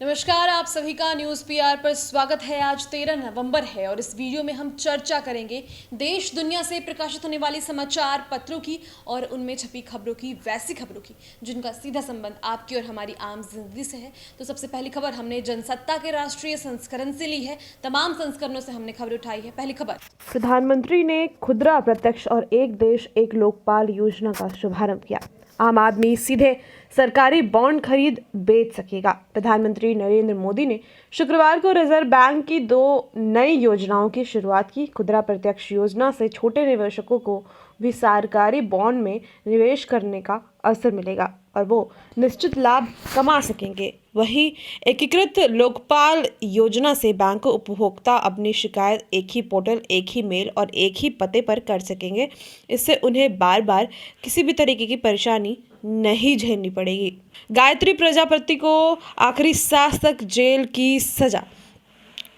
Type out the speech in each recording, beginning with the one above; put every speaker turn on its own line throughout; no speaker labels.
नमस्कार, आप सभी का न्यूज़ पीआर पर स्वागत है। आज 13 नवंबर है और इस वीडियो में हम चर्चा करेंगे देश दुनिया से प्रकाशित होने वाली समाचार पत्रों की और उनमें छपी खबरों की, वैसी खबरों की जिनका सीधा संबंध आपकी और हमारी आम जिंदगी से है। तो सबसे पहली खबर हमने जनसत्ता के राष्ट्रीय संस्करण से ली है। तमाम संस्करणों से हमने खबर उठाई है। पहली खबर,
प्रधानमंत्री ने खुदरा प्रत्यक्ष और एक देश एक लोकपाल योजना का शुभारंभ किया। आम आदमी सीधे सरकारी बॉन्ड खरीद बेच सकेगा। प्रधानमंत्री नरेंद्र मोदी ने शुक्रवार को रिजर्व बैंक की 2 नई योजनाओं की शुरुआत की। खुदरा प्रत्यक्ष योजना से छोटे निवेशकों को भी सरकारी बॉन्ड में निवेश करने का अवसर मिलेगा और वो निश्चित लाभ कमा सकेंगे। वहीं एकीकृत लोकपाल योजना से बैंक उपभोक्ता अपनी शिकायत एक ही पोर्टल, एक ही मेल और एक ही पते पर कर सकेंगे। इससे उन्हें बार बार किसी भी तरीके की परेशानी नहीं झेलनी पड़ेगी। गायत्री प्रजापति को आखिरी सांस तक जेल की सजा।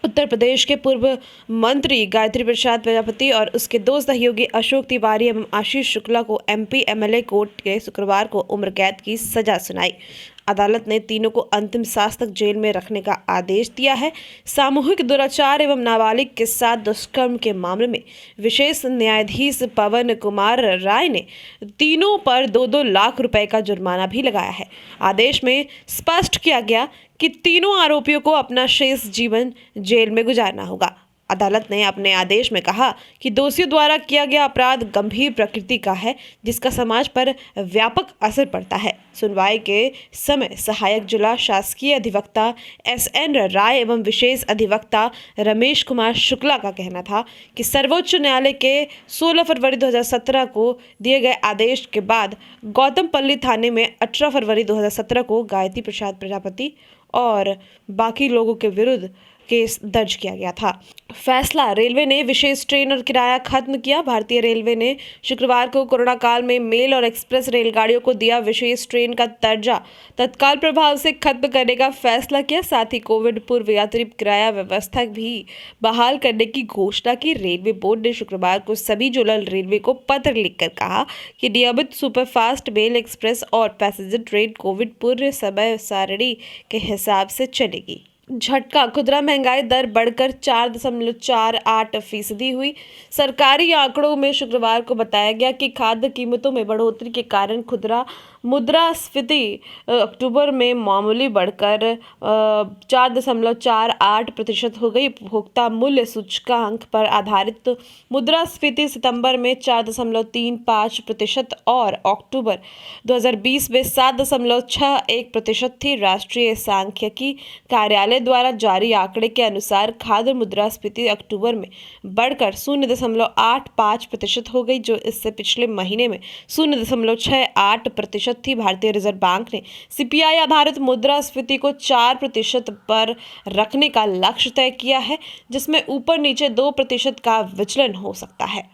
उत्तर प्रदेश के पूर्व मंत्री गायत्री प्रसाद प्रजापति और उसके 2 सहयोगी अशोक तिवारी एवं आशीष शुक्ला को एमपी एमएलए कोर्ट ने शुक्रवार को उम्र कैद की सजा सुनाई। अदालत ने तीनों को अंतिम सांस तक जेल में रखने का आदेश दिया है। सामूहिक दुराचार एवं नाबालिग के साथ दुष्कर्म के मामले में विशेष न्यायाधीश पवन कुमार राय ने तीनों पर 2-2 लाख रुपए का जुर्माना भी लगाया है। आदेश में स्पष्ट किया गया कि तीनों आरोपियों को अपना शेष जीवन जेल में गुजारना होगा। अदालत ने अपने आदेश में कहा कि दोषियों द्वारा किया गया अपराध गंभीर प्रकृति का है जिसका समाज पर व्यापक असर पड़ता है। सुनवाई के समय सहायक जिला शासकीय अधिवक्ता एसएन राय एवं विशेष अधिवक्ता रमेश कुमार शुक्ला का कहना था कि सर्वोच्च न्यायालय के 16 फरवरी 2017 को दिए गए आदेश के बाद गौतमपल्ली थाने में 18 फरवरी 2017 को गायत्री प्रसाद प्रजापति और बाकी लोगों के विरुद्ध केस दर्ज किया गया था। फैसला, रेलवे ने विशेष ट्रेन और किराया खत्म किया। भारतीय रेलवे ने शुक्रवार को कोरोना काल में मेल और एक्सप्रेस रेलगाड़ियों को दिया विशेष ट्रेन का दर्जा तत्काल प्रभाव से खत्म करने का फैसला किया। साथ ही कोविड पूर्व यात्री किराया व्यवस्था भी बहाल करने की घोषणा की। रेलवे बोर्ड ने शुक्रवार को सभी जोनल रेलवे को पत्र लिखकर कहा कि नियमित सुपरफास्ट मेल, एक्सप्रेस और पैसेंजर ट्रेन कोविड पूर्व समय सारणी के हिसाब से चलेगी। झटका, खुदरा महंगाई दर बढ़कर 4.48% हुई। सरकारी आंकड़ों में शुक्रवार को बताया गया कि खाद्य कीमतों में बढ़ोतरी के कारण खुदरा मुद्रास्फीति अक्टूबर में मामूली बढ़कर 4.48% हो गई। उपभोक्ता मूल्य सूचकांक पर आधारित मुद्रास्फीति सितंबर में 4.35% और अक्टूबर 2020 में 7.61% थी। राष्ट्रीय सांख्यिकी कार्यालय द्वारा जारी आंकड़े के अनुसार खाद्य मुद्रास्फीति अक्टूबर में बढ़कर 0.85% हो गई, जो इससे पिछले महीने में 0.68% थी। भारतीय रिजर्व बैंक ने सीपीआई आधारित मुद्रास्फीति को 4% पर रखने का लक्ष्य तय किया है, जिसमें ऊपर नीचे 2% का विचलन हो सकता है।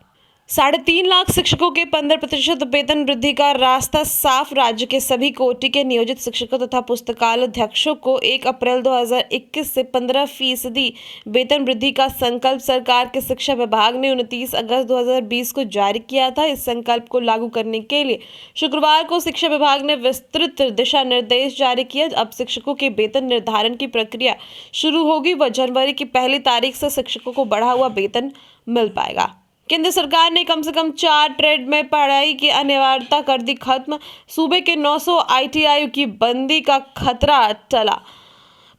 3.5 लाख शिक्षकों के 15% वेतन वृद्धि का रास्ता साफ। राज्य के सभी कोटि के नियोजित शिक्षकों तथा पुस्तकालय अध्यक्षों को 1 अप्रैल 2021 से 15% वेतन वृद्धि का संकल्प सरकार के शिक्षा विभाग ने 29 अगस्त 2020 को जारी किया था। इस संकल्प को लागू करने के लिए शुक्रवार को शिक्षा विभाग ने विस्तृत दिशा निर्देश जारी किया। अब शिक्षकों के वेतन निर्धारण की प्रक्रिया शुरू होगी व जनवरी की पहली तारीख से शिक्षकों को बढ़ा हुआ वेतन मिल पाएगा। केंद्र सरकार ने कम से कम 4 ट्रेड में पढ़ाई की अनिवार्यता कर दी खत्म। सूबे के 900 आईटीआई की बंदी का खतरा टला।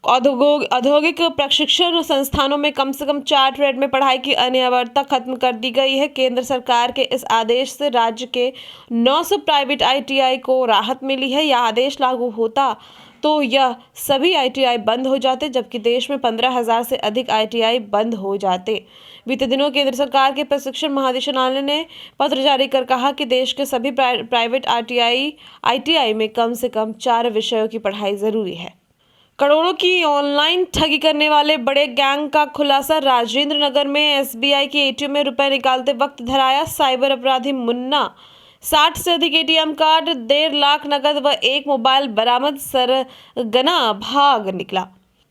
औद्योगिक प्रशिक्षण संस्थानों में कम से कम 4 ट्रेड में पढ़ाई की अनिवार्यता खत्म कर दी गई है। केंद्र सरकार के इस आदेश से राज्य के 900 प्राइवेट आईटीआई को राहत मिली है। यह आदेश लागू होता तो यह सभी आईटीआई बंद हो जाते, जबकि देश में 15,000 से अधिक आईटीआई बंद हो जाते। बीते दिनों केंद्र सरकार के प्रशिक्षण महानिदेशालय ने पत्र जारी कर कहा कि देश के सभी प्राइवेट आईटीआई में कम से कम 4 विषयों की पढ़ाई जरूरी है। करोड़ों की ऑनलाइन ठगी करने वाले बड़े गैंग का खुलासा। राजेंद्र नगर में एसबीआई के एटीएम में रुपए निकालते वक्त धराया साइबर अपराधी मुन्ना। 60 से अधिक एटीएम कार्ड, 1.5 लाख नकद व 1 मोबाइल बरामद। सरगना भाग निकला।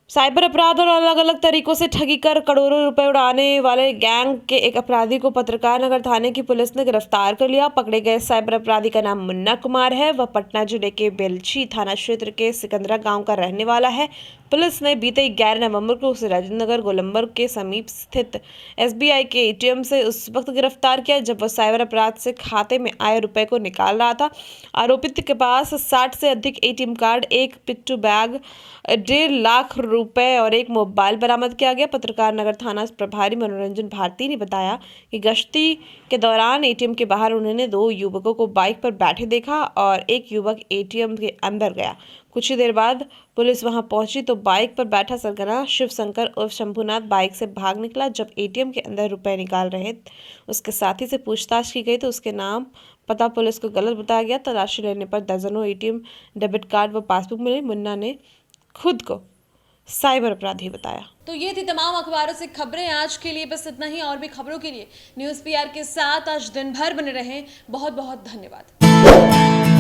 साइबर अपराध और अलग अलग तरीकों से ठगी कर करोड़ों रुपए उड़ाने वाले गैंग के एक अपराधी को पत्रकार नगर थाने की पुलिस ने गिरफ्तार कर लिया। पकड़े गए साइबर अपराधी का नाम मुन्ना कुमार है। वह पटना जिले के बेलछी थाना क्षेत्र के सिकंदरा गांव का रहने वाला है। पुलिस ने बीते 11 नवंबर को उसे राजेंद्र नगर गोलंबर के समीप स्थित एसबीआई के एटीएम से उस वक्त गिरफ्तार किया जब वह साइबर अपराध से खाते में आए रुपए को निकाल रहा था। आरोपित के पास 60 से अधिक एटीएम कार्ड, एक पिट्ठू बैग, 1.5 लाख रुपए और एक मोबाइल बरामद किया गया। पत्रकार नगर थाना प्रभारी मनोरंजन भारती ने बताया कि गश्ती के दौरान एटीएम के बाहर उन्होंने 2 युवकों को बाइक पर बैठे देखा और एक युवक एटीएम के अंदर गया। कुछ ही देर बाद पुलिस वहां पहुंची तो बाइक पर बैठा सरगना शिवशंकर उर्फ शंभुनाथ बाइक से भाग निकला। जब एटीएम के अंदर रुपए निकाल रहे उसके साथी से पूछताछ की गई तो उसके नाम पता पुलिस को गलत बताया गया। तलाशी लेने पर दर्जनों एटीएम, डेबिट कार्ड व पासबुक मिले। मुन्ना ने खुद को साइबर अपराधी बताया।
तो ये थी तमाम अखबारों से खबरें। आज के लिए बस इतना ही। और भी खबरों के लिए न्यूज़ पीआर के साथ आज दिन भर बने रहें। बहुत बहुत धन्यवाद।